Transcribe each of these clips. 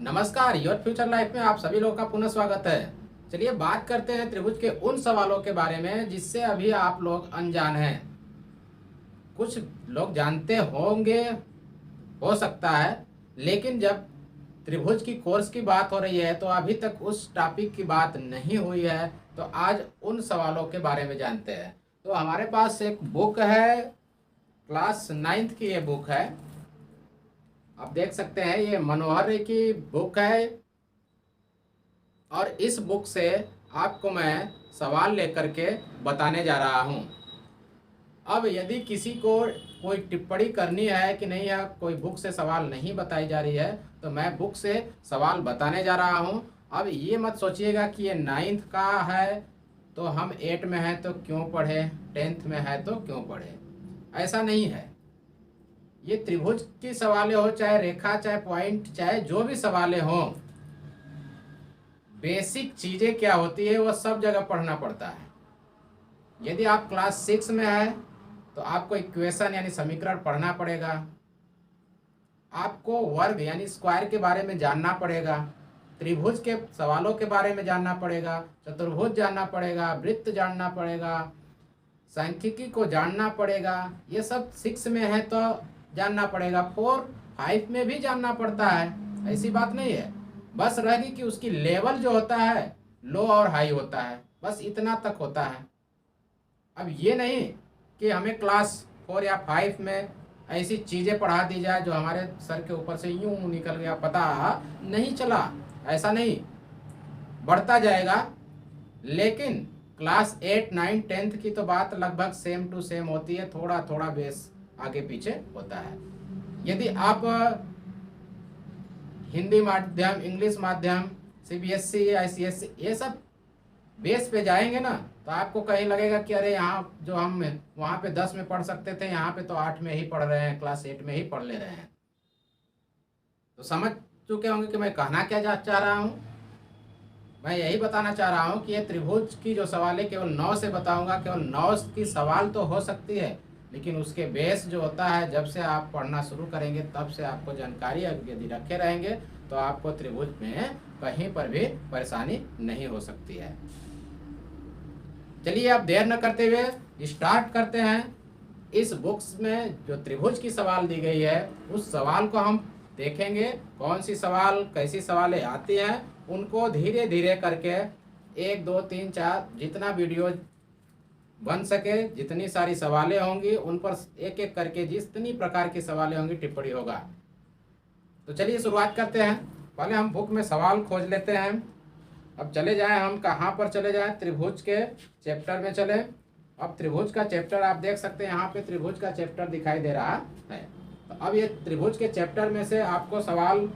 नमस्कार, your future life में आप सभी लोगों का पुनः स्वागत है। चलिए बात करते हैं त्रिभुज के उन सवालों के बारे में जिससे अभी आप लोग अनजान हैं। कुछ लोग जानते होंगे, हो सकता है, लेकिन जब त्रिभुज की कोर्स की बात हो रही है तो अभी तक उस टॉपिक की बात नहीं हुई है। तो आज उन सवालों के बारे में जानते हैं। तो हमारे पास एक बुक है, क्लास 9th की ये बुक है। आप देख सकते हैं ये मनोहर की बुक है और इस बुक से आपको मैं सवाल लेकर के बताने जा रहा हूँ। अब यदि किसी को कोई टिप्पणी करनी है कि नहीं, या कोई बुक से सवाल नहीं बताई जा रही है, तो मैं बुक से सवाल बताने जा रहा हूँ। अब ये मत सोचिएगा कि ये 9th का है तो हम 8 में हैं तो क्यों पढ़े, 10th में है तो क्यों पढ़े। ऐसा नहीं है। ये त्रिभुज की सवालें हो, चाहे रेखा, चाहे पॉइंट, चाहे जो भी सवालें हों, बेसिक चीज़ें क्या होती है वो सब जगह पढ़ना पड़ता है। यदि आप क्लास 6 में है तो आपको इक्वेशन यानी समीकरण पढ़ना पड़ेगा, आपको वर्ग यानी स्क्वायर के बारे में जानना पड़ेगा, त्रिभुज के सवालों के बारे में जानना पड़ेगा, चतुर्भुज जानना पड़ेगा, वृत्त जानना पड़ेगा, सांख्यिकी को जानना पड़ेगा। ये सब 6 में है तो जानना पड़ेगा, 4, 5 में भी जानना पड़ता है। ऐसी बात नहीं है। बस रहेगी कि उसकी लेवल जो होता है लो और हाई होता है, बस इतना तक होता है। अब ये नहीं कि हमें क्लास 4 या 5 में ऐसी चीज़ें पढ़ा दी जाए जो हमारे सर के ऊपर से यूं निकल गया, पता नहीं चला। ऐसा नहीं, बढ़ता जाएगा। लेकिन क्लास 8, 9, 10th की तो बात लगभग सेम टू सेम होती है, थोड़ा थोड़ा बेस आगे पीछे होता है। यदि आप हिंदी माध्यम, इंग्लिश माध्यम, सीबीएसई, आईसीएसई, ये सब बेस पे जाएंगे ना, तो आपको कहीं लगेगा कि अरे यहाँ जो हम वहाँ पे 10 में पढ़ सकते थे, यहाँ पे तो 8 में ही पढ़ रहे हैं, क्लास 8 में ही पढ़ ले रहे हैं। तो समझ चुके होंगे कि मैं कहना क्या चाह रहा हूँ। मैं यही बताना चाह रहा हूँ कि ये त्रिभुज की जो सवाल है केवल 9 से बताऊंगा। केवल 9 की सवाल तो हो सकती है, लेकिन उसके बेस जो होता है, जब से आप पढ़ना शुरू करेंगे तब से आपको जानकारी यदि रखे रहेंगे तो आपको त्रिभुज में कहीं पर भी परेशानी नहीं हो सकती है। चलिए अब देर न करते हुए स्टार्ट करते हैं। इस बुक्स में जो त्रिभुज की सवाल दी गई है उस सवाल को हम देखेंगे, कौन सी सवाल, कैसी सवालें आती हैं, उनको धीरे धीरे करके 1, 2, 3, 4 जितना वीडियो बन सके, जितनी सारी सवालें होंगी उन पर एक एक करके जितनी प्रकार की सवालें होंगी टिप्पणी होगा। तो चलिए शुरुआत करते हैं। पहले हम बुक में सवाल खोज लेते हैं। अब चले जाएं, हम कहाँ पर चले जाएं, त्रिभुज के चैप्टर में चले। अब त्रिभुज का चैप्टर आप देख सकते हैं, यहाँ पे त्रिभुज का चैप्टर दिखाई दे रहा है। तो अब ये त्रिभुज के चैप्टर में से आपको सवाल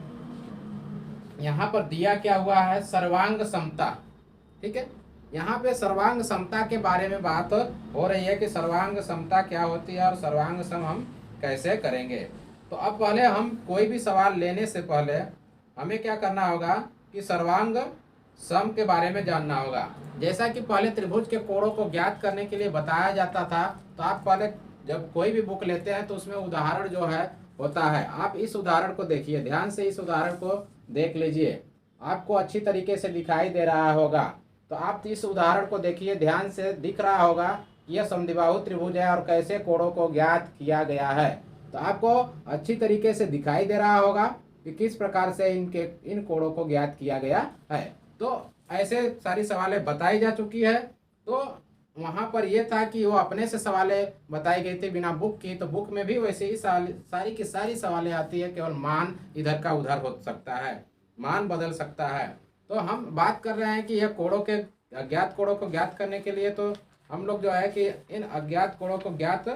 यहाँ पर दिया क्या हुआ है, सर्वांग समता। ठीक है, यहाँ पे सर्वांग समता के बारे में बात हो रही है कि सर्वांग समता क्या होती है और सर्वांग सम हम कैसे करेंगे। तो अब पहले हम कोई भी सवाल लेने से पहले हमें क्या करना होगा कि सर्वांग सम के बारे में जानना होगा। जैसा कि पहले त्रिभुज के कोणों को ज्ञात करने के लिए बताया जाता था, तो आप पहले जब कोई भी बुक लेते हैं तो उसमें उदाहरण जो है होता है। आप इस उदाहरण को देखिए, ध्यान से इस उदाहरण को देख लीजिए, आपको अच्छी तरीके से दिखाई दे रहा होगा। तो आप इस उदाहरण को देखिए, ध्यान से दिख रहा होगा कि यह समद्विबाहु त्रिभुज है और कैसे कोणों को ज्ञात किया गया है। तो आपको अच्छी तरीके से दिखाई दे रहा होगा कि किस प्रकार से इन कोणों को ज्ञात किया गया है। तो ऐसे सारी सवालें बताई जा चुकी है। तो वहाँ पर यह था कि वो अपने से सवालें बताई गई थी बिना बुक की। तो बुक में भी वैसे ही सारी की सारी सवालें आती है, केवल मान इधर का उधर हो सकता है, मान बदल सकता है। तो हम बात कर रहे हैं कि यह कोणों के अज्ञात कोणों को ज्ञात करने के लिए तो हम लोग जो है कि इन अज्ञात कोणों को ज्ञात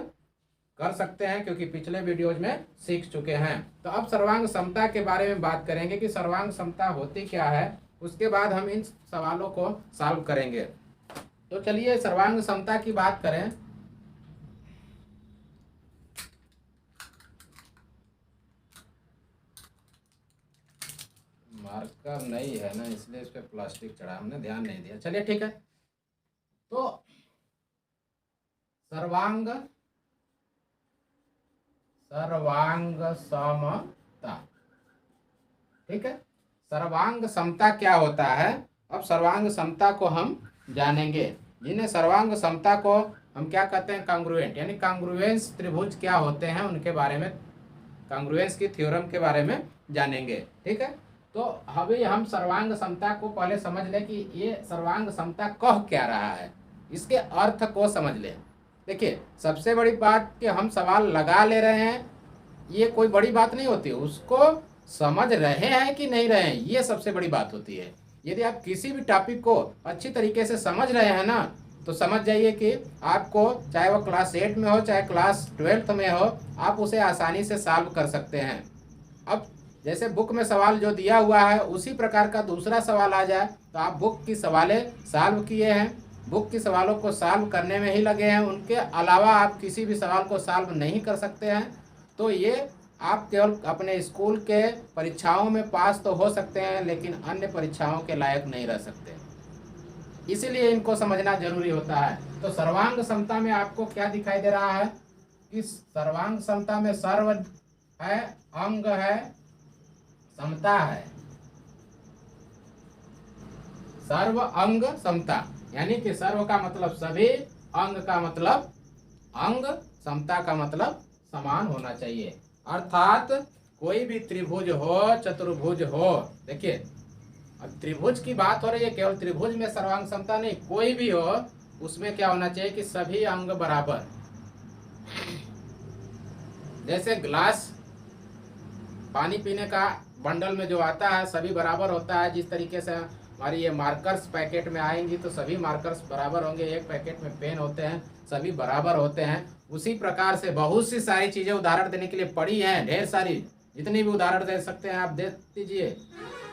कर सकते हैं, क्योंकि पिछले वीडियोज में सीख चुके हैं। तो अब सर्वांग समता के बारे में बात करेंगे कि सर्वांग समता होती क्या है, उसके बाद हम इन सवालों को सॉल्व करेंगे। तो चलिए सर्वांग समता की बात करें। मार्कर नहीं है ना, इसलिए इस पे प्लास्टिक चढ़ा, हमने ध्यान नहीं दिया। चलिए ठीक है। तो सर्वांग समता, ठीक है, सर्वांग समता क्या होता है। अब सर्वांग समता को हम जानेंगे, जिन्हें सर्वांग समता को हम क्या कहते हैं, कांग्रुएंट, यानी कांग्रुएंस त्रिभुज क्या होते हैं उनके बारे में, कांग्रुएंस की थ्योरम के बारे में जानेंगे। ठीक है, तो अभी हम सर्वांग समता को पहले समझ लें कि ये सर्वांग समता कह क्या रहा है, इसके अर्थ को समझ लें। देखिए, सबसे बड़ी बात कि हम सवाल लगा ले रहे हैं, ये कोई बड़ी बात नहीं होती, उसको समझ रहे हैं कि नहीं रहे हैं, ये सबसे बड़ी बात होती है। यदि आप किसी भी टॉपिक को अच्छी तरीके से समझ रहे हैं ना, तो समझ जाइए कि आपको, चाहे वो क्लास 8 में हो चाहे क्लास 12 में हो, आप उसे आसानी से सॉल्व कर सकते हैं। अब जैसे बुक में सवाल जो दिया हुआ है उसी प्रकार का दूसरा सवाल आ जाए तो आप बुक की सवालें सॉल्व किए हैं, बुक की सवालों को सॉल्व करने में ही लगे हैं, उनके अलावा आप किसी भी सवाल को सॉल्व नहीं कर सकते हैं। तो ये आप केवल अपने स्कूल के परीक्षाओं में पास तो हो सकते हैं, लेकिन अन्य परीक्षाओं के लायक नहीं रह सकते, इसीलिए इनको समझना जरूरी होता है। तो सर्वांग समता में आपको क्या दिखाई दे रहा है कि सर्वांग समता में सर्व है, अंग है, समता है। सर्व अंग समता, यानी कि सर्व का मतलब सभी, अंग का मतलब अंग, समता का मतलब समान होना चाहिए। अर्थात कोई भी त्रिभुज हो, चतुर्भुज हो, देखिए अब त्रिभुज की बात हो रही है, केवल त्रिभुज में सर्वांग समता नहीं, कोई भी हो उसमें क्या होना चाहिए कि सभी अंग बराबर। जैसे ग्लास पानी पीने का बंडल में जो आता है सभी बराबर होता है, जिस तरीके से हमारी ये मार्कर्स पैकेट में आएंगी तो सभी मार्कर्स बराबर होंगे, एक पैकेट में पेन होते हैं सभी बराबर होते हैं, उसी प्रकार से बहुत सी सारी चीज़ें उदाहरण देने के लिए पड़ी हैं, ढेर सारी, जितनी भी उदाहरण दे सकते हैं आप दे दीजिए।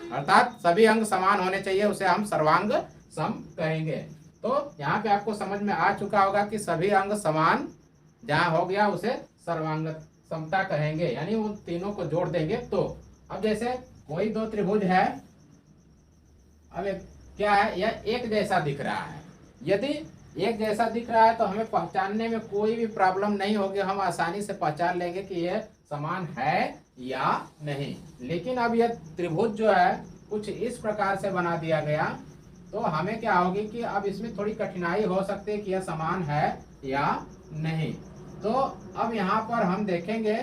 अर्थात सभी अंग समान होने चाहिए, उसे हम सर्वांग सम कहेंगे। तो यहाँ पे आपको समझ में आ चुका होगा कि सभी अंग समान जहाँ हो गया उसे सर्वांग समता कहेंगे, यानी उन तीनों को जोड़ देंगे। तो अब जैसे कोई दो त्रिभुज है, अब क्या है, यह एक जैसा दिख रहा है, यदि एक जैसा दिख रहा है तो हमें पहचानने में कोई भी प्रॉब्लम नहीं होगी, हम आसानी से पहचान लेंगे कि यह समान है या नहीं। लेकिन अब यह त्रिभुज जो है कुछ इस प्रकार से बना दिया गया, तो हमें क्या होगी कि अब इसमें थोड़ी कठिनाई हो सकती है कि यह समान है या नहीं। तो अब यहाँ पर हम देखेंगे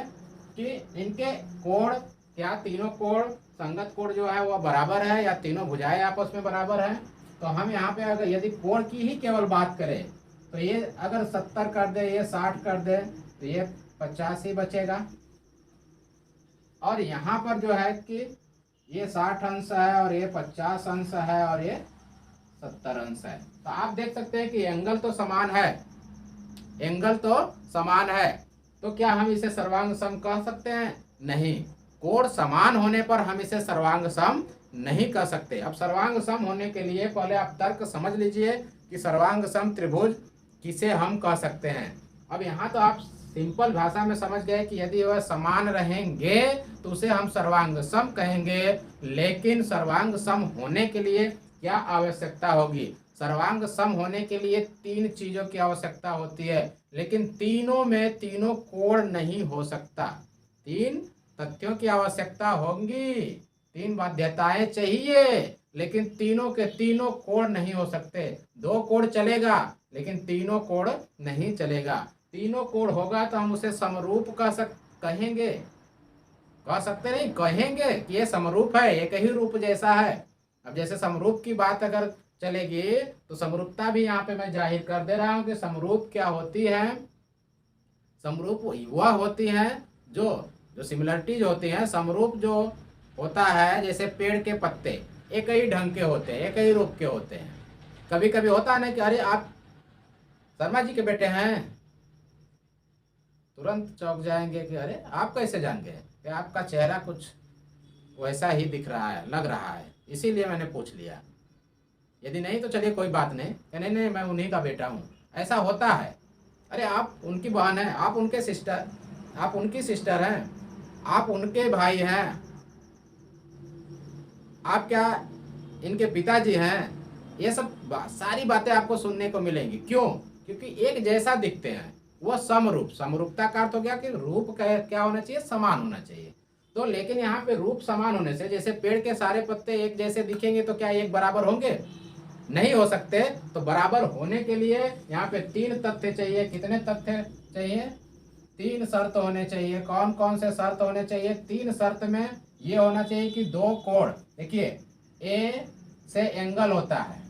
कि इनके कोण, क्या तीनों कोण, संगत कोण जो है वह बराबर है या तीनों भुजाएं आपस में बराबर है। तो हम यहाँ पे अगर यदि कोण की ही केवल बात करें तो ये अगर 70 कर दे, ये 60 कर दे, तो ये 50 ही बचेगा। और यहाँ पर जो है कि ये 60 अंश है और ये 50 अंश है और ये 70 अंश है। तो आप देख सकते हैं कि एंगल तो समान है, एंगल तो समान है, तो क्या हम इसे सर्वांग सम कह सकते हैं? नहीं, कोण समान होने पर हम इसे सर्वांग सम नहीं कह सकते। अब सर्वांग सम होने के लिए पहले आप तर्क समझ लीजिए कि सर्वांग सम त्रिभुज किसे हम कह सकते हैं। अब यहाँ तो आप सिंपल भाषा में समझ गए कि यदि वह समान रहेंगे तो उसे हम सर्वांग सम कहेंगे, लेकिन सर्वांग सम होने के लिए क्या आवश्यकता होगी? सर्वांग सम होने के लिए 3 चीजों की आवश्यकता होती है, लेकिन तीनों में तीनों कोण नहीं हो सकता। 3 तथ्यों की आवश्यकता होंगी, 3 बाध्यताएं चाहिए, लेकिन तीनों के तीनों कोण नहीं हो सकते। 2 कोण चलेगा लेकिन तीनों कोण नहीं चलेगा। तीनों कोण होगा तो हम उसे समरूप कहेंगे, कह सकते नहीं, कहेंगे कि ये समरूप है, एक ही रूप जैसा है। अब जैसे समरूप की बात अगर चलेगी तो समरूपता भी यहाँ पे मैं जाहिर कर दे रहा हूँ कि समरूप क्या होती है। समरूप वह होती है जो सिमिलरिटीज होती है। समरूप जो होता है, जैसे पेड़ के पत्ते एक ही ढंग के होते हैं, एक ही रूप के होते हैं। कभी कभी होता है ना कि अरे आप शर्मा जी के बेटे हैं, तुरंत चौंक जाएंगे कि अरे आप कैसे जान गए, कि आपका चेहरा कुछ वैसा ही दिख रहा है, लग रहा है, इसीलिए मैंने पूछ लिया। यदि नहीं तो चलिए कोई बात नहीं, नहीं नहीं मैं उन्हीं का बेटा हूँ, ऐसा होता है। अरे आप उनकी बहन हैं, आप उनके सिस्टर, आप उनकी सिस्टर हैं, आप उनके भाई हैं, आप क्या इनके पिताजी हैं। ये सब सारी बातें आपको सुनने को मिलेंगी। क्यों? क्योंकि एक जैसा दिखते हैं, वह समरूप। समरूपता का अर्थ हो गया कि रूप क्या होना चाहिए? समान होना चाहिए। तो लेकिन यहाँ पे रूप समान होने से, जैसे पेड़ के सारे पत्ते एक जैसे दिखेंगे तो क्या एक बराबर होंगे? नहीं हो सकते। तो बराबर होने के लिए यहाँ पे 3 तथ्य चाहिए। कितने तथ्य चाहिए? 3 शर्त होने चाहिए। कौन कौन से शर्त होने चाहिए? 3 शर्त में ये होना चाहिए कि 2 कोण, देखिए ए से एंगल होता है,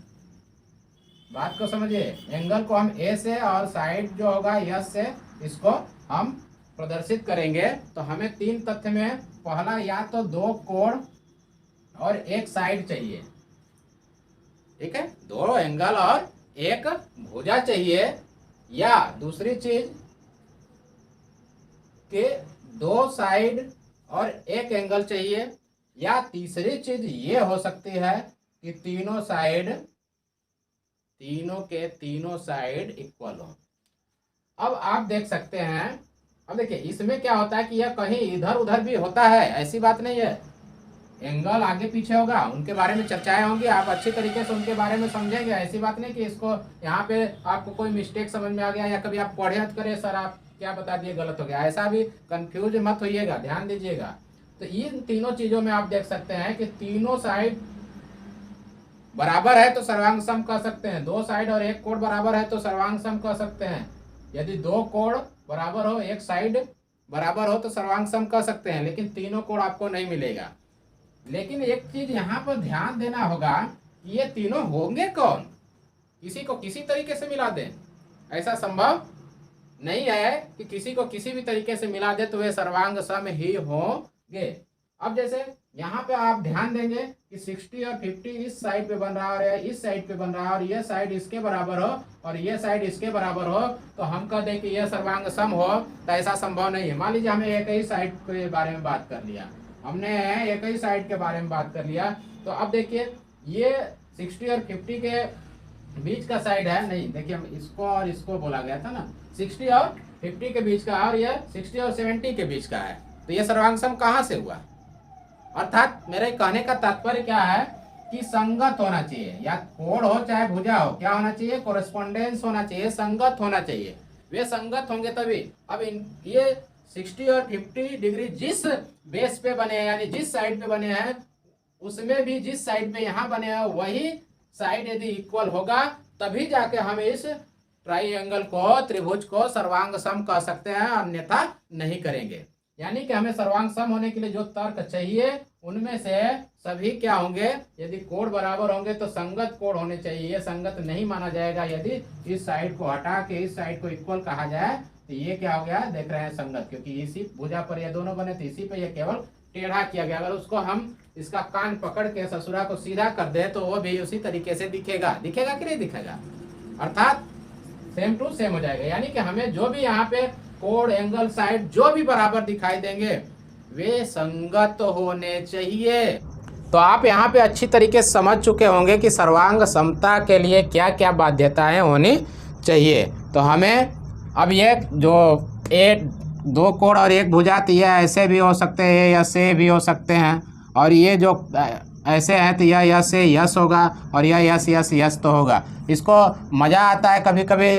बात को समझिए, एंगल को हम ए से और साइड जो होगा यस से इसको हम प्रदर्शित करेंगे। तो हमें 3 तथ्य में पहला या तो 2 कोण और 1 साइड चाहिए, ठीक है, 2 एंगल और 1 भुजा चाहिए, या दूसरी चीज कि 2 साइड और 1 एंगल चाहिए, या तीसरी चीज ये हो सकती है कि तीनों के तीनों साइड इक्वल हो। अब आप देख सकते हैं, अब देखिए इसमें क्या होता है कि यह कहीं इधर उधर भी होता है, ऐसी बात नहीं है। एंगल आगे पीछे होगा, उनके बारे में चर्चाएं होंगी, आप अच्छी तरीके से उनके बारे में समझेंगे। ऐसी बात नहीं कि इसको यहाँ पे आपको कोई मिस्टेक समझ में आ गया या कभी आप पढ़े मत करें, सर आप क्या बता दिए गलत हो गया, ऐसा भी कंफ्यूज मत होइएगा, ध्यान दीजिएगा। तो इन तीनों चीजों में आप देख सकते हैं कि तीनों साइड बराबर है तो सर्वांग सम कह सकते हैं, 2 साइड और 1 कोण बराबर है तो सर्वांग सम कह सकते हैं। यदि 2 कोण बराबर हो, 1 साइड बराबर हो तो सर्वांग सम कह सकते हैं, लेकिन तीनों कोण आपको नहीं मिलेगा। लेकिन एक चीज यहाँ पर ध्यान देना होगा, ये तीनों होंगे कौन? किसी को किसी तरीके से मिला दें, ऐसा संभव नहीं है कि किसी को किसी भी तरीके से मिला दे तो वे सर्वांग सम ही होंगे। अब जैसे यहाँ पे आप ध्यान देंगे कि 60 और 50 इस साइड पे बन रहा है और इस साइड पे बन रहा है, और ये साइड इसके बराबर हो और ये साइड इसके बराबर हो, तो हम कह दें कि यह सर्वांग सम हो, तो ऐसा संभव नहीं है। मान लीजिए हमें एक ही साइड के बारे में बात कर लिया, हमने एक ही साइड के बारे में बात कर लिया, तो अब देखिए ये 60 और 50 के बीच का साइड है, नहीं देखिए हम इसको और इसको बोला गया था ना, 60 और 50 के बीच का, और ये 60 और 70 के बीच का है, तो ये सर्वांग सम कहाँ से हुआ? अर्थात मेरे कहने का तात्पर्य क्या है कि संगत होना चाहिए, या कोण हो चाहे भुजा हो, क्या होना चाहिए? कोरेस्पोंडेंस होना चाहिए, संगत होना चाहिए। वे संगत होंगे तभी। अब ये 60 और 50 डिग्री जिस बेस पे बने हैं, यानी जिस साइड पे बने हैं, उसमें भी जिस साइड पे यहाँ बने हैं वही साइड यदि इक्वल होगा तभी जाके हम इस ट्राइएंगल को, त्रिभुज को सर्वांग सम कह सकते हैं, अन्यथा नहीं करेंगे। यानी कि हमें सर्वांग सम होने के लिए जो तर्क चाहिए उनमें से सभी क्या होंगे? यदि कोण बराबर होंगे तो संगत कोण होने चाहिए। ये संगत नहीं माना जाएगा यदि इस साइड को हटा के इस साइड को इक्वल कहा जाए, तो ये क्या हो गया? देख रहे हैं संगत, क्योंकि इसी भुजा पर ये दोनों बने तो इसी पे ये केवल टेढ़ा किया गया। अगर उसको हम इसका कान पकड़ के ससुरा को सीधा कर दे तो वो भी उसी तरीके से दिखेगा। दिखेगा कि नहीं दिखेगा? अर्थात सेम टू सेम हो जाएगा। यानी कि हमें जो भी यहाँ पे कोण, एंगल, साइड जो भी बराबर दिखाई देंगे वे संगत होने चाहिए। तो आप यहाँ पे अच्छी तरीके से समझ चुके होंगे कि सर्वांग समता के लिए क्या क्या बाध्यताएं होनी चाहिए। तो हमें अब ये जो 2 कोण और 1 भुजा, तो ये ऐसे भी हो सकते हैं, ऐसे भी हो सकते हैं, और ये जो ऐसे है तो यह यस से यस होगा और यह यस यस यस तो होगा। इसको मज़ा आता है कभी कभी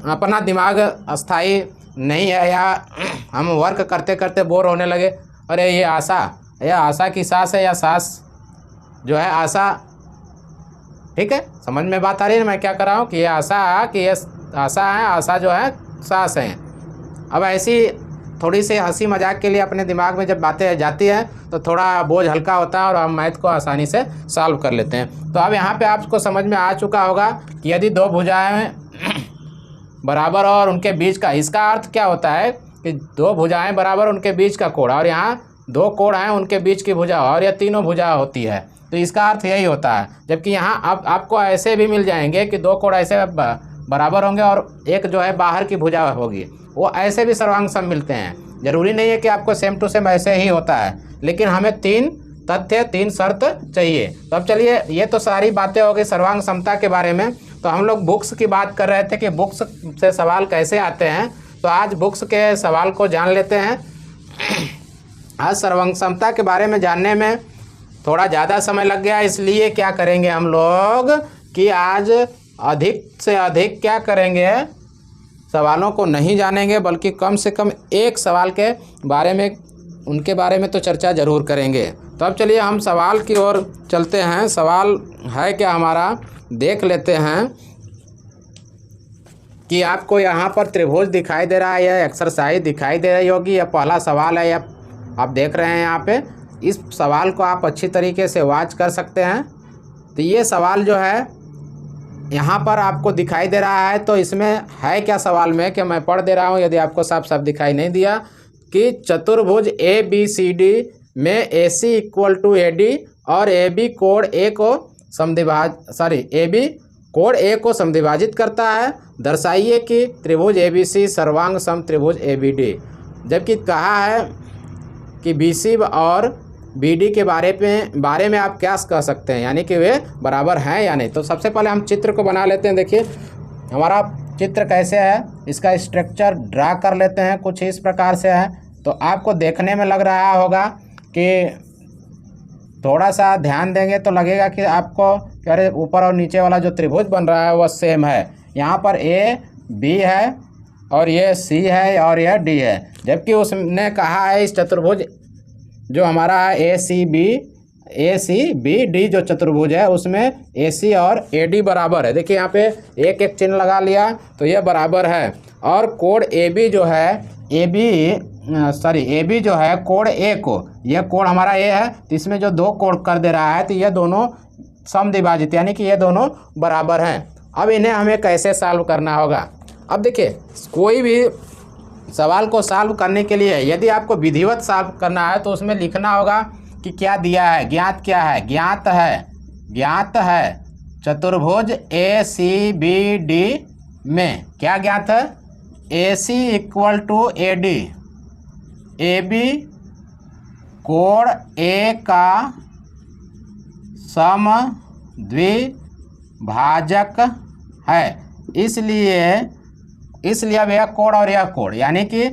अपना दिमाग अस्थाई नहीं है, या हम वर्क करते करते बोर होने लगे, अरे ये आशा की सांस है, या सांस जो है आशा, ठीक है, समझ में बात आ रही है मैं क्या कर रहा हूँ? कि ये आशा, कि ये आशा है, आशा जो है सांस है। अब ऐसी थोड़ी सी हंसी मजाक के लिए अपने दिमाग में जब बातें जाती है तो थोड़ा बोझ हल्का होता है और हम मैथ को आसानी से सॉल्व कर लेते हैं। तो अब यहाँ पे आपको समझ में आ चुका होगा कि यदि 2 भुजाएं बराबर और उनके बीच का, इसका अर्थ क्या होता है कि 2 भुजाएं बराबर उनके बीच का कोण, और यहाँ 2 कोण हैं उनके बीच की भुजा, और यह तीनों भुजा होती है, तो इसका अर्थ यही होता है। जबकि यहाँ अब आपको ऐसे भी मिल जाएंगे कि 2 कोण ऐसे बराबर होंगे और एक जो है बाहर की भुजा होगी, वो ऐसे भी सर्वांग सम मिलते हैं। जरूरी नहीं है कि आपको सेम टू सेम ऐसे ही होता है, लेकिन हमें 3 तथ्य, 3 शर्त चाहिए। तो अब चलिए, ये तो सारी बातें हो गई सर्वांग समता के बारे में। तो हम लोग बुक्स की बात कर रहे थे कि बुक्स से सवाल कैसे आते हैं, तो आज बुक्स के सवाल को जान लेते हैं। आज सर्वांग समता के बारे में जानने में थोड़ा ज़्यादा समय लग गया, इसलिए क्या करेंगे हम लोग कि आज अधिक से अधिक क्या करेंगे, सवालों को नहीं जानेंगे, बल्कि कम से कम एक सवाल के बारे में उनके बारे में तो चर्चा ज़रूर करेंगे। तो अब चलिए हम सवाल की ओर चलते हैं। सवाल है क्या हमारा, देख लेते हैं कि आपको यहाँ पर त्रिभुज दिखाई दे रहा है, यह एक्सरसाइज दिखाई दे रही होगी। यह पहला सवाल है, यह आप देख रहे हैं यहाँ पे। इस सवाल को आप अच्छी तरीके से वॉच कर सकते हैं। तो ये सवाल जो है यहाँ पर आपको दिखाई दे रहा है, तो इसमें है क्या सवाल में कि मैं पढ़ दे रहा हूँ यदि आपको साफ साफ दिखाई नहीं दिया, कि चतुर्भुज ABCD में AC इक्वल टू AD और AB कोण A को समद्विभाजित करता है। दर्शाइए कि त्रिभुज ABC सर्वांग सम त्रिभुज ABD। जबकि कहा है कि BC और BD के बारे में आप क्या कह सकते हैं, यानी कि वे बराबर हैं या नहीं। तो सबसे पहले हम चित्र को बना लेते हैं। देखिए हमारा चित्र कैसे है, इसका स्ट्रक्चर ड्रा कर लेते हैं। कुछ इस प्रकार से है। तो आपको देखने में लग रहा होगा कि थोड़ा सा ध्यान देंगे तो लगेगा कि आपको अरे ऊपर और नीचे वाला जो त्रिभुज बन रहा है वह सेम है। यहाँ पर AB है और ये C है और यह D है। जबकि उसने कहा है इस चतुर्भुज जो हमारा है ACBD जो चतुर्भुज है उसमें AC और AD बराबर है। देखिए यहाँ पे एक एक चिन्ह लगा लिया तो यह बराबर है। और कोण AB जो है AB जो है कोण A को, यह कोण हमारा A है तो इसमें जो दो कोण कर दे रहा है तो ये दोनों समद्विभाजित यानी कि ये दोनों बराबर हैं। अब इन्हें हमें कैसे सॉल्व करना होगा। अब देखिए कोई भी सवाल को सॉल्व करने के लिए यदि आपको विधिवत सॉल्व करना है तो उसमें लिखना होगा कि क्या दिया है, ज्ञात क्या है। ज्ञात है चतुर्भुज ACBD में क्या ज्ञात है, AC equal to AD, AB कोण A का समद्विभाजक है। इसलिए अब यह कोण और यह कोण यानी कि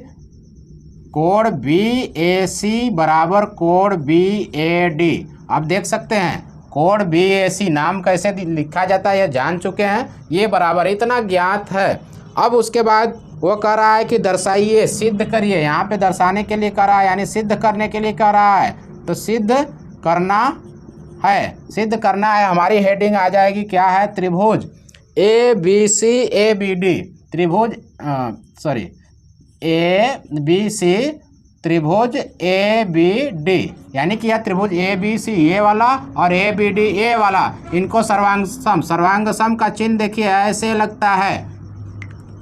कोण BAC बराबर कोण BAD। आप देख सकते हैं कोण BAC नाम कैसे लिखा जाता है यह जान चुके हैं, ये बराबर इतना ज्ञात है। अब उसके बाद वो कह रहा है कि दर्शाइए, सिद्ध करिए। यहाँ पे दर्शाने के लिए कह रहा है यानी सिद्ध करने के लिए कह रहा है। तो सिद्ध करना है हमारी हेडिंग आ जाएगी क्या है, त्रिभुज ABCD त्रिभुज ABD यानी कि यह त्रिभुज ABC ये वाला और ABD ये वाला, इनको सर्वांग सम का चिन्ह देखिए ऐसे लगता है।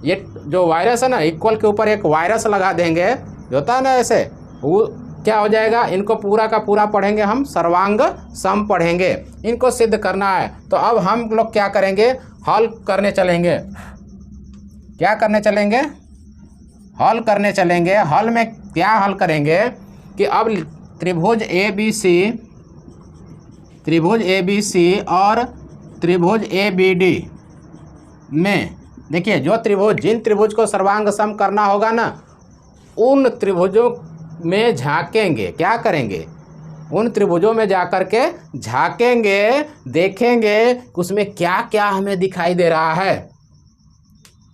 ये जो वायरस है ना, इक्वल के ऊपर एक वायरस लगा देंगे जो होता है ना ऐसे, वो क्या हो जाएगा, इनको पूरा का पूरा पढ़ेंगे हम, सर्वांग सम पढ़ेंगे। इनको सिद्ध करना है। तो अब हम लोग क्या करेंगे, हल करने चलेंगे। हल में क्या हल करेंगे कि अब त्रिभुज ABC और त्रिभुज ABD में देखिए जिन त्रिभुज को सर्वांग सम करना होगा ना, उन त्रिभुजों में झांकेंगे। क्या करेंगे, उन त्रिभुजों में जाकर के झांकेंगे, देखेंगे उसमें क्या क्या हमें दिखाई दे रहा है।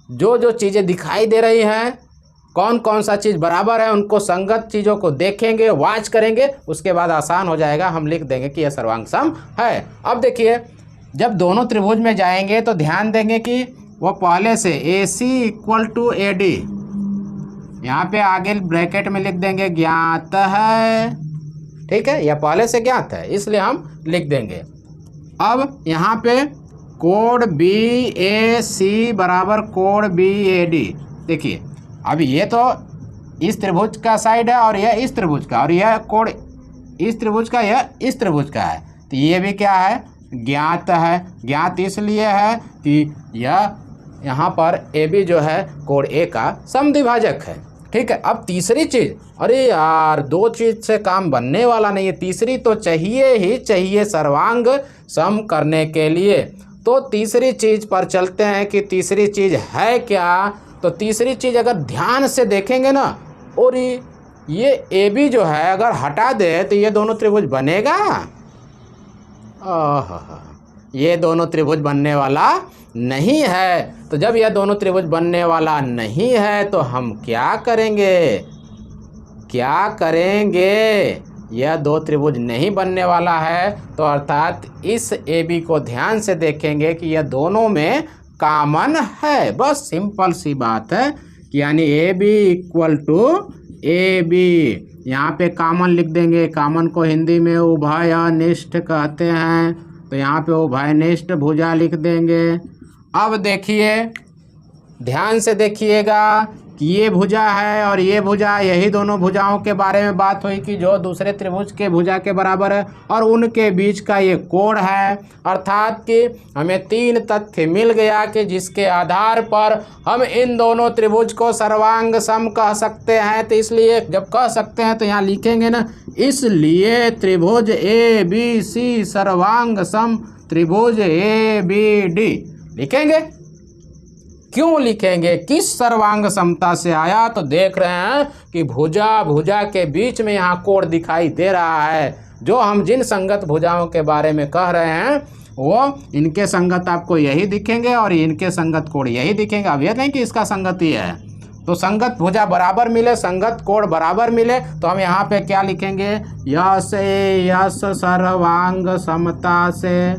जो चीज़ें दिखाई दे रही हैं, कौन कौन सा चीज़ बराबर है, उनको संगत चीज़ों को देखेंगे, वाच करेंगे। उसके बाद आसान हो जाएगा, हम लिख देंगे कि यह सर्वांग सम है। अब देखिए जब दोनों त्रिभुज में जाएंगे तो ध्यान देंगे कि वो पहले से AC इक्वल टू AD, यहाँ पे आगे ब्रैकेट में लिख देंगे ज्ञात है। ठीक है, यह पहले से ज्ञात है इसलिए हम लिख देंगे। अब यहाँ पे कोण BAC बराबर कोण BAD। देखिए अब ये तो इस त्रिभुज का साइड है और यह इस त्रिभुज का, और यह कोण इस त्रिभुज का, यह इस त्रिभुज का है। तो ये भी क्या है, ज्ञात है। ज्ञात इसलिए है कि यह यहाँ पर AB जो है कोण A का समद्विभाजक है। ठीक है, अब तीसरी चीज़, अरे यार दो चीज़ से काम बनने वाला नहीं है, तीसरी तो चाहिए ही चाहिए सर्वांग सम करने के लिए। तो तीसरी चीज़ पर चलते हैं कि तीसरी चीज़ है क्या। तो तीसरी चीज़ अगर ध्यान से देखेंगे ना, और ये AB जो है अगर हटा दे तो ये दोनों त्रिभुज बनेगा। ये दोनों त्रिभुज बनने वाला नहीं है। तो जब यह दोनों त्रिभुज बनने वाला नहीं है तो हम क्या करेंगे, क्या करेंगे, यह दो त्रिभुज नहीं बनने वाला है। तो अर्थात इस ए बी को ध्यान से देखेंगे कि यह दोनों में कॉमन है। बस सिंपल सी बात है कि यानी A B equal to A B, यहाँ पे कॉमन लिख देंगे। कॉमन को हिंदी में उभयनिष्ठ कहते हैं, तो यहाँ पे उभयनिष्ठ भुजा लिख देंगे। अब देखिए, ध्यान से देखिएगा कि ये भुजा है और ये भुजा, यही दोनों भुजाओं के बारे में बात हुई कि जो दूसरे त्रिभुज के भुजा के बराबर है और उनके बीच का ये कोण है। अर्थात कि हमें 3 तथ्य मिल गया कि जिसके आधार पर हम इन दोनों त्रिभुज को सर्वांग सम कह सकते हैं। तो इसलिए जब कह सकते हैं तो यहाँ लिखेंगे ना, इसलिए त्रिभुज ए बी सी सर्वांग सम त्रिभुज ए बी डी लिखेंगे। क्यों लिखेंगे, किस सर्वांग समता से आया, तो देख रहे हैं कि भुजा के बीच में यहाँ कोण दिखाई दे रहा है। जो हम जिन संगत भुजाओं के बारे में कह रहे हैं वो इनके संगत आपको यही दिखेंगे और इनके संगत कोण यही दिखेंगे। अब यह नहीं कि इसका संगत ही है। तो संगत भुजा बराबर मिले, संगत कोण बराबर मिले, तो हम यहाँ पे क्या लिखेंगे, यस सर्वांग समता से,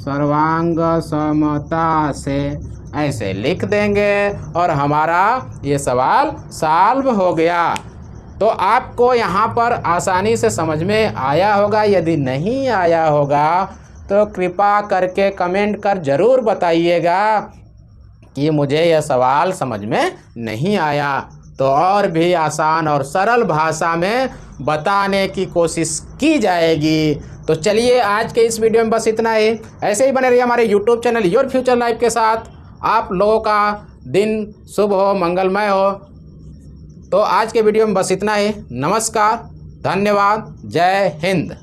सर्वांग समता से ऐसे लिख देंगे और हमारा ये सवाल सॉल्व हो गया। तो आपको यहाँ पर आसानी से समझ में आया होगा। यदि नहीं आया होगा तो कृपा करके कमेंट कर ज़रूर बताइएगा कि मुझे यह सवाल समझ में नहीं आया। तो और भी आसान और सरल भाषा में बताने की कोशिश की जाएगी। तो चलिए, आज के इस वीडियो में बस इतना ही। ऐसे ही बने रहिए हमारे YouTube channel your future life के साथ। आप लोगों का दिन शुभ हो, मंगलमय हो। तो आज के वीडियो में बस इतना ही। नमस्कार, धन्यवाद, जय हिंद।